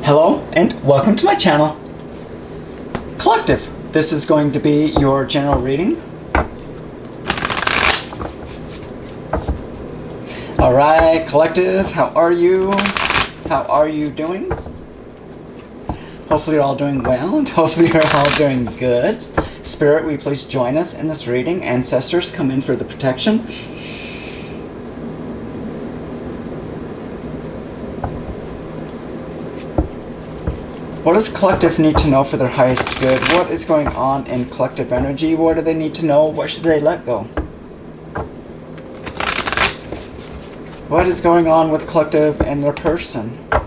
Hello and welcome to my channel. Collective, this is going to be your general reading. Alright, Collective, how are you? How are you doing? Hopefully you're all doing well and hopefully you're all doing good. Spirit, will you please join us in this reading? Ancestors, come in for the protection. What does Collective need to know for their highest good? What is going on in Collective energy? What do they need to know? What should they let go? What is going on with Collective and their person? A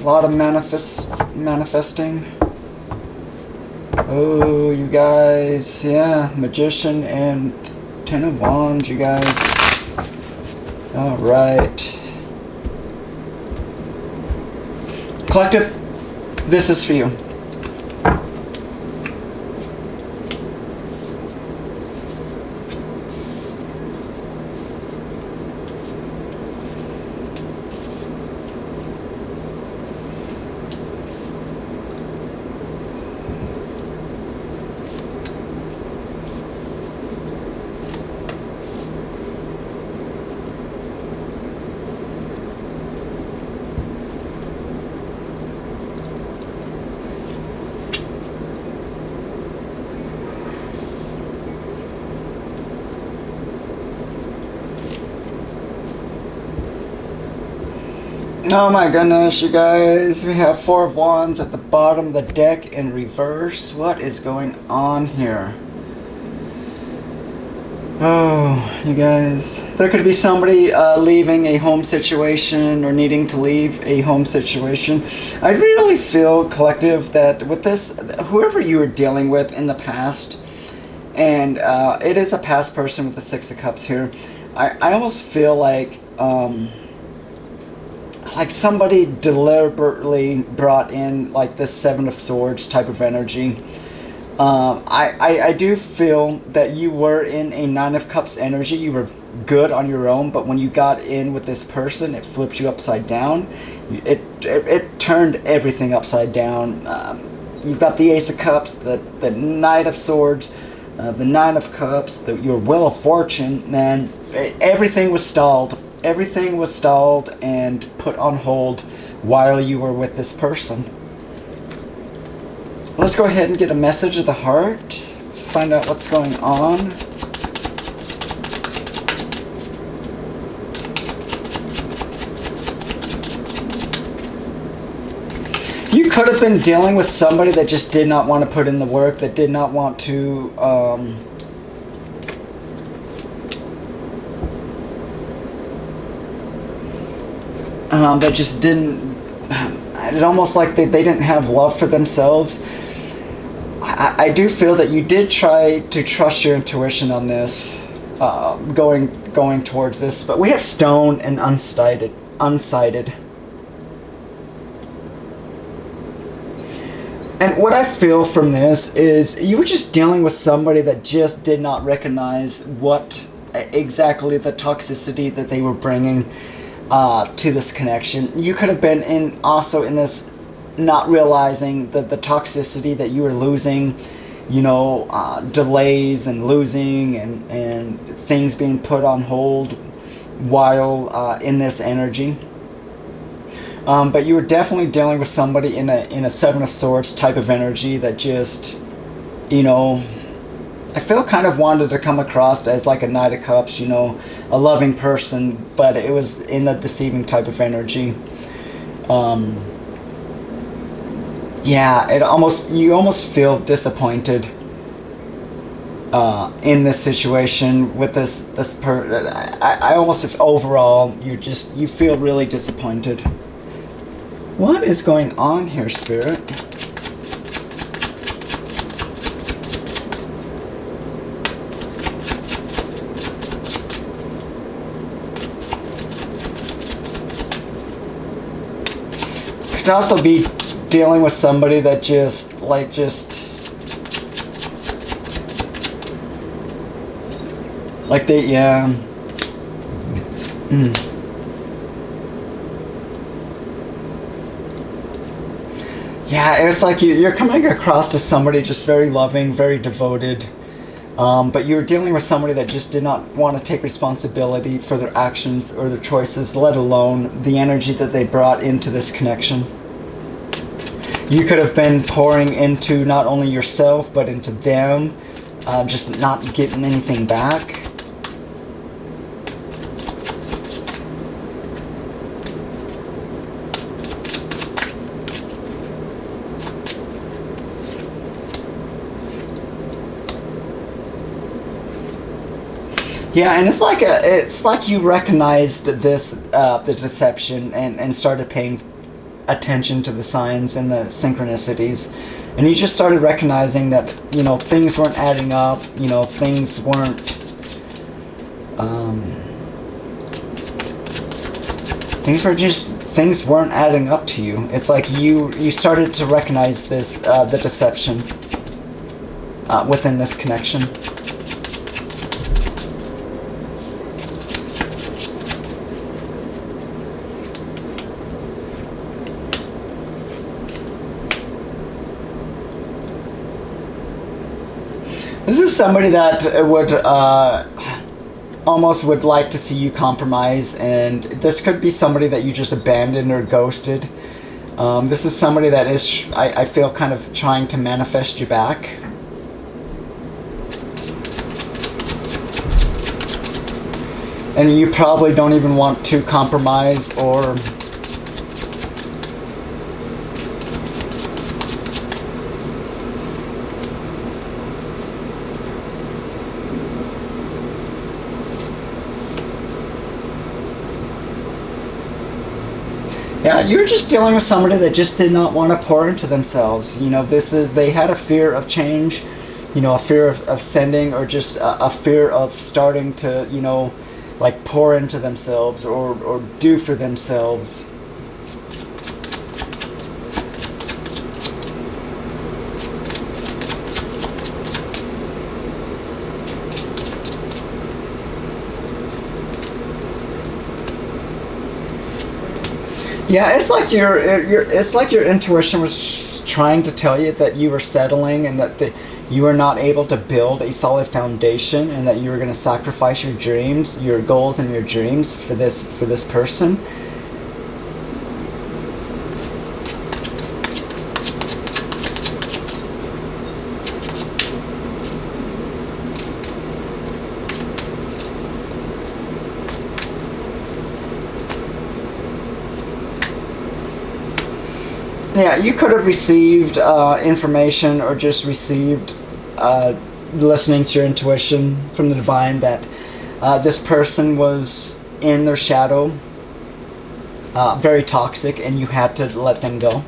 lot of manifesting. Oh, you guys. Yeah, Magician and Ten of Wands, you guys. Alright. Collective, this is for you. Oh my goodness, you guys. We have Four of Wands at the bottom of the deck in reverse. What is going on here? Oh, you guys. There could be somebody leaving a home situation or needing to leave a home situation. I really feel, Collective, that with this, whoever you were dealing with in the past, and it is a past person with the Six of Cups here, I almost feel like somebody deliberately brought in like this Seven of Swords type of energy. I do feel that you were in a Nine of Cups energy. You were good on your own, but when you got in with this person, it flipped you upside down. It turned everything upside down. You've got the Ace of Cups, the Knight of Swords, the Nine of Cups, your Wheel of Fortune, man. Everything was stalled. Everything was stalled and put on hold while you were with this person. Let's go ahead and get a message of the heart. Find out what's going on. You could have been dealing with somebody that just did not want to put in the work, that did not want to that just didn't, it almost like they didn't have love for themselves. I do feel that you did try to trust your intuition on this, going towards this, but we have Stone and unsighted. And what I feel from this is you were just dealing with somebody that just did not recognize what exactly the toxicity that they were bringing to this connection. You could have been also in this not realizing that the toxicity that you were losing, you know, delays and losing and things being put on hold while in this energy. But you were definitely dealing with somebody in a Seven of Swords type of energy that just, you know, I feel kind of wanted to come across as like a Knight of Cups, you know, a loving person, but it was in a deceiving type of energy. Yeah, you almost feel disappointed in this situation with I almost, overall, you feel really disappointed. What is going on here, Spirit? Could also be dealing with somebody that just like they, yeah. Yeah, it's like you're coming across to somebody just very loving, very devoted, but you're dealing with somebody that just did not want to take responsibility for their actions or their choices, let alone the energy that they brought into this connection. You could have been pouring into not only yourself, but into them, just not getting anything back. Yeah, and it's like you recognized this the deception and started paying attention to the signs and the synchronicities, and you just started recognizing that things weren't adding up. Things weren't um, things weren't adding up to you. It's like you started to recognize this the deception within this connection. This is somebody that would almost would like to see you compromise, and this could be somebody that you just abandoned or ghosted. This is somebody that is, I feel, kind of trying to manifest you back. And you probably don't even want to compromise or yeah, you're just dealing with somebody that just did not want to pour into themselves. They had a fear of change, a fear of sending, or just a fear of starting to, like pour into themselves or do for themselves. Yeah, it's like your intuition was trying to tell you that you were settling and that you were not able to build a solid foundation, and that you were going to sacrifice your dreams, your goals, and your dreams for this person. Yeah, you could have received information or just received listening to your intuition from the divine that this person was in their shadow, very toxic, and you had to let them go.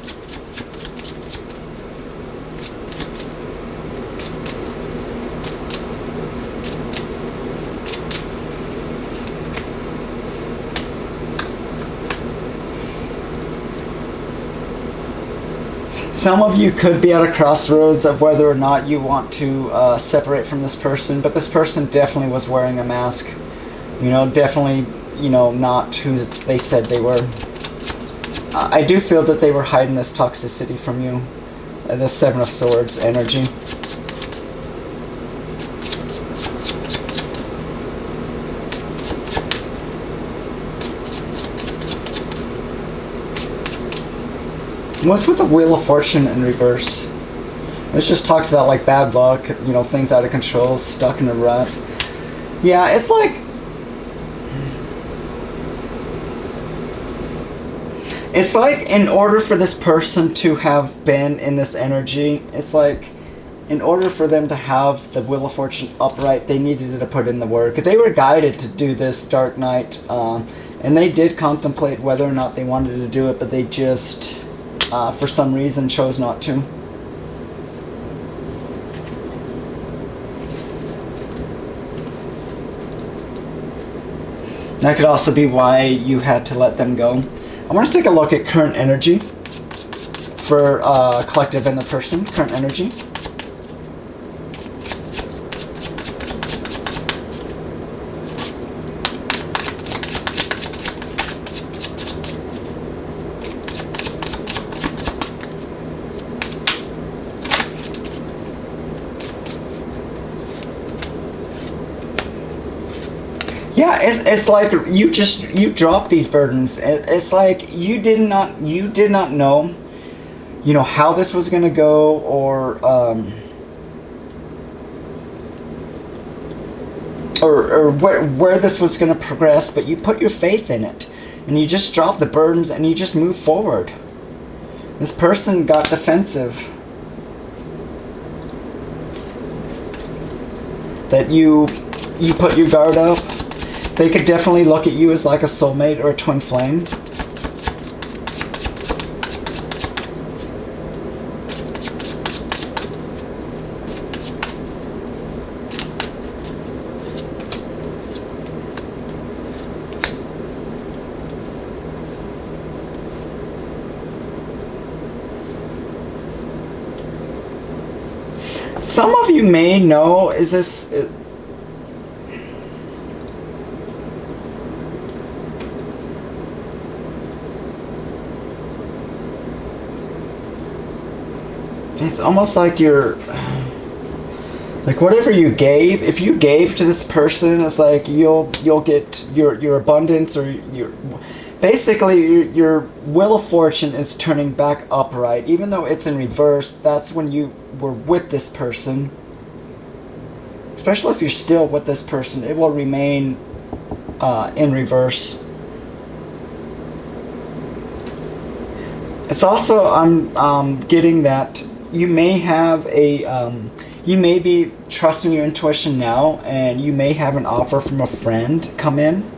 Some of you could be at a crossroads of whether or not you want to separate from this person, but this person definitely was wearing a mask. Definitely, not who they said they were. I do feel that they were hiding this toxicity from you, the Seven of Swords energy. What's with the Wheel of Fortune in reverse? This just talks about like bad luck, things out of control, stuck in a rut. Yeah, it's like in order for this person to have been in this energy, it's like in order for them to have the Wheel of Fortune upright, they needed to put in the work. They were guided to do this dark night, and they did contemplate whether or not they wanted to do it, but they just for some reason chose not to. That could also be why you had to let them go. I want to take a look at current energy for collective and the person. Current energy. Yeah, it's like you drop these burdens. It's like you did not know, how this was gonna go, or where this was gonna progress, but you put your faith in it, and you just drop the burdens and you just move forward. This person got defensive. That you put your guard up. They could definitely look at you as like a soulmate or a twin flame. Some of you may know, is this... It's almost like you're... Like whatever you gave, if you gave to this person, it's like you'll get your abundance, or your... Basically, your wheel of fortune is turning back upright. Even though it's in reverse, that's when you were with this person. Especially if you're still with this person, it will remain in reverse. It's also, I'm getting that you may have you may be trusting your intuition now, and you may have an offer from a friend come in.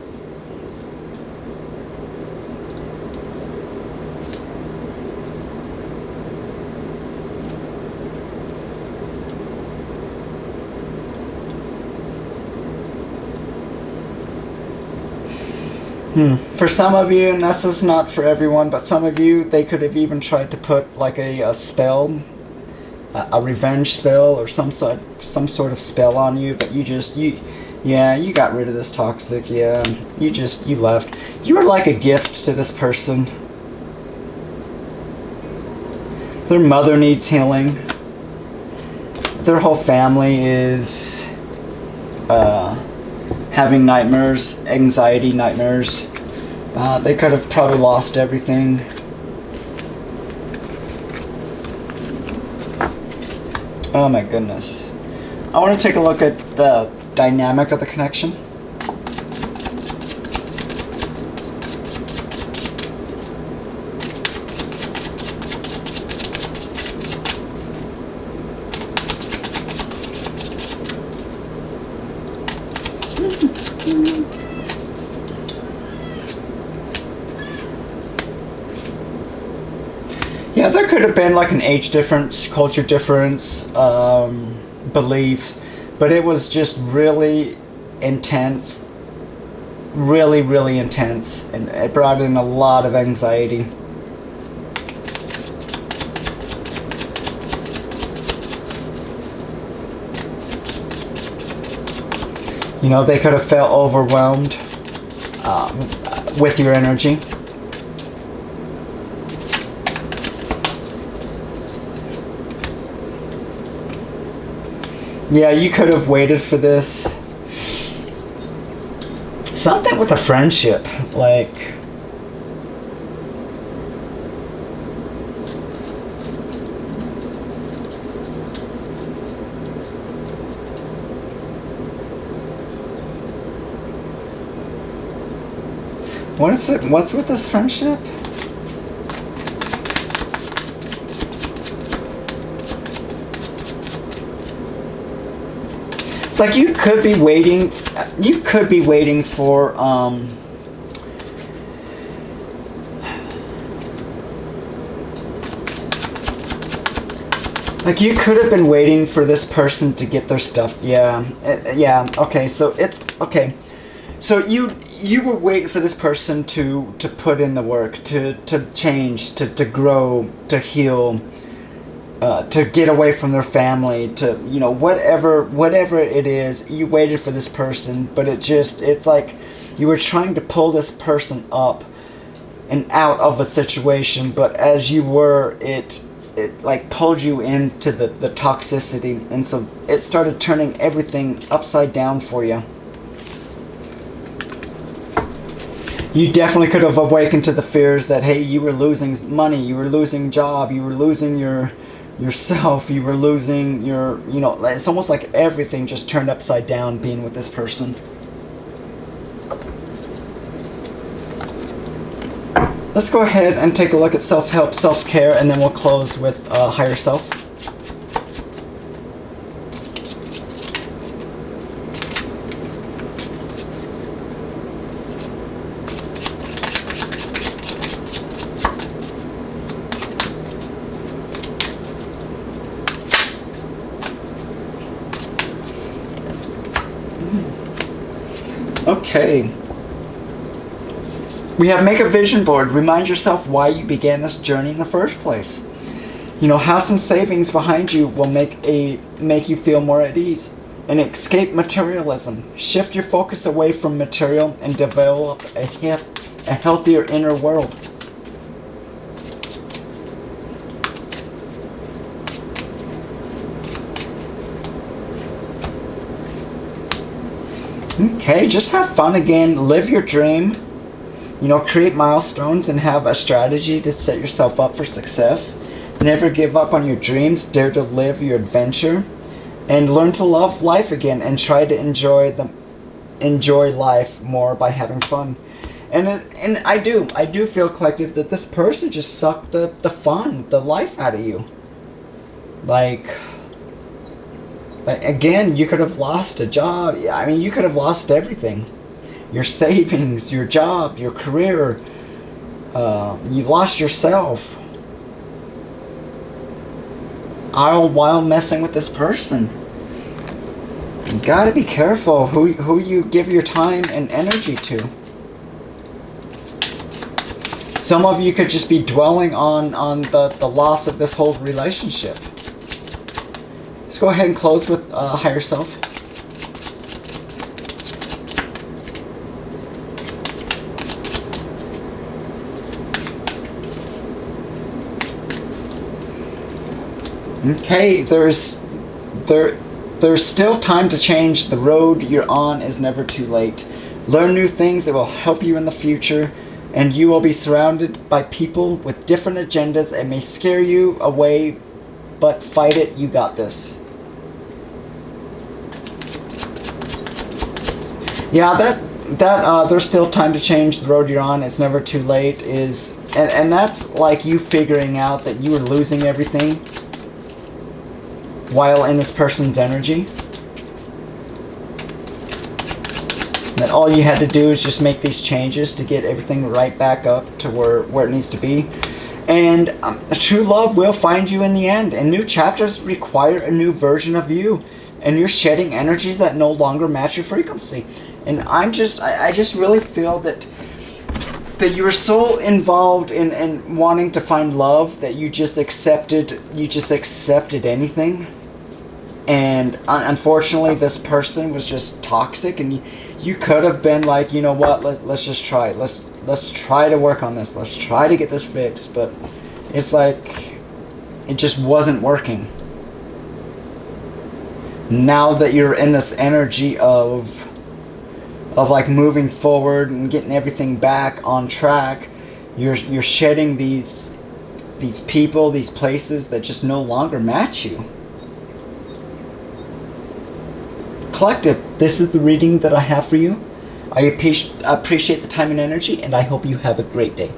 For some of you, and this is not for everyone, but some of you, they could have even tried to put like a spell, a revenge spell, or some sort of spell on you, but you got rid of this toxic. Yeah, you left. You were like a gift to this person. Their mother needs healing. Their whole family is having nightmares, anxiety nightmares. They could have probably lost everything. Oh my goodness. I want to take a look at the dynamic of the connection. Yeah, there could have been like an age difference, culture difference, belief, but it was just really intense, really, really intense, and it brought in a lot of anxiety. They could have felt overwhelmed with your energy. Yeah, you could have waited for this. Something with a friendship, like... What's with this friendship? It's like you could be waiting for like you could have been waiting for this person to get their stuff. Yeah. Okay, so it's okay. So you were waiting for this person to put in the work, to change, to grow, to heal, to get away from their family, to whatever it is. You waited for this person, but it's like you were trying to pull this person up and out of a situation, but as you were, it like pulled you into the toxicity, and so it started turning everything upside down for you. You definitely could have awakened to the fears that, hey, you were losing money, you were losing job, you were losing yourself, you were losing your, it's almost like everything just turned upside down being with this person. Let's go ahead and take a look at self-help, self-care, and then we'll close with higher self. Okay. We have make a vision board. Remind yourself why you began this journey in the first place. Have some savings behind you will make you feel more at ease. And escape materialism. Shift your focus away from material and develop a healthier inner world. Okay, just have fun again. Live your dream. Create milestones and have a strategy to set yourself up for success. Never give up on your dreams. Dare to live your adventure. And learn to love life again and try to enjoy life more by having fun. And I do feel, collective, that this person just sucked the fun, the life out of you. Like again, you could have lost a job. I mean, you could have lost everything. Your savings, your job, your career. You lost yourself. All while messing with this person. You gotta be careful who you give your time and energy to. Some of you could just be dwelling on the loss of this whole relationship. Let's go ahead and close with higher self. Okay, there's still time to change. The road you're on is never too late. Learn new things that will help you in the future, and you will be surrounded by people with different agendas. It may scare you away, but fight it. You got this. Yeah, there's still time to change. The road you're on, it's never too late. And that's like you figuring out that you were losing everything while in this person's energy. That all you had to do is just make these changes to get everything right back up to where it needs to be. And true love will find you in the end. And new chapters require a new version of you. And you're shedding energies that no longer match your frequency. And I just really feel that you were so involved in wanting to find love that you just accepted anything. And unfortunately, this person was just toxic, and you could have been like, you know what, let's just try it. Let's try to work on this. Let's try to get this fixed. But it's like it just wasn't working. Now that you're in this energy of like moving forward and getting everything back on track, you're shedding these people, these places that just no longer match you. Collective, this is the reading that I have for you. I appreciate the time and energy, and I hope you have a great day.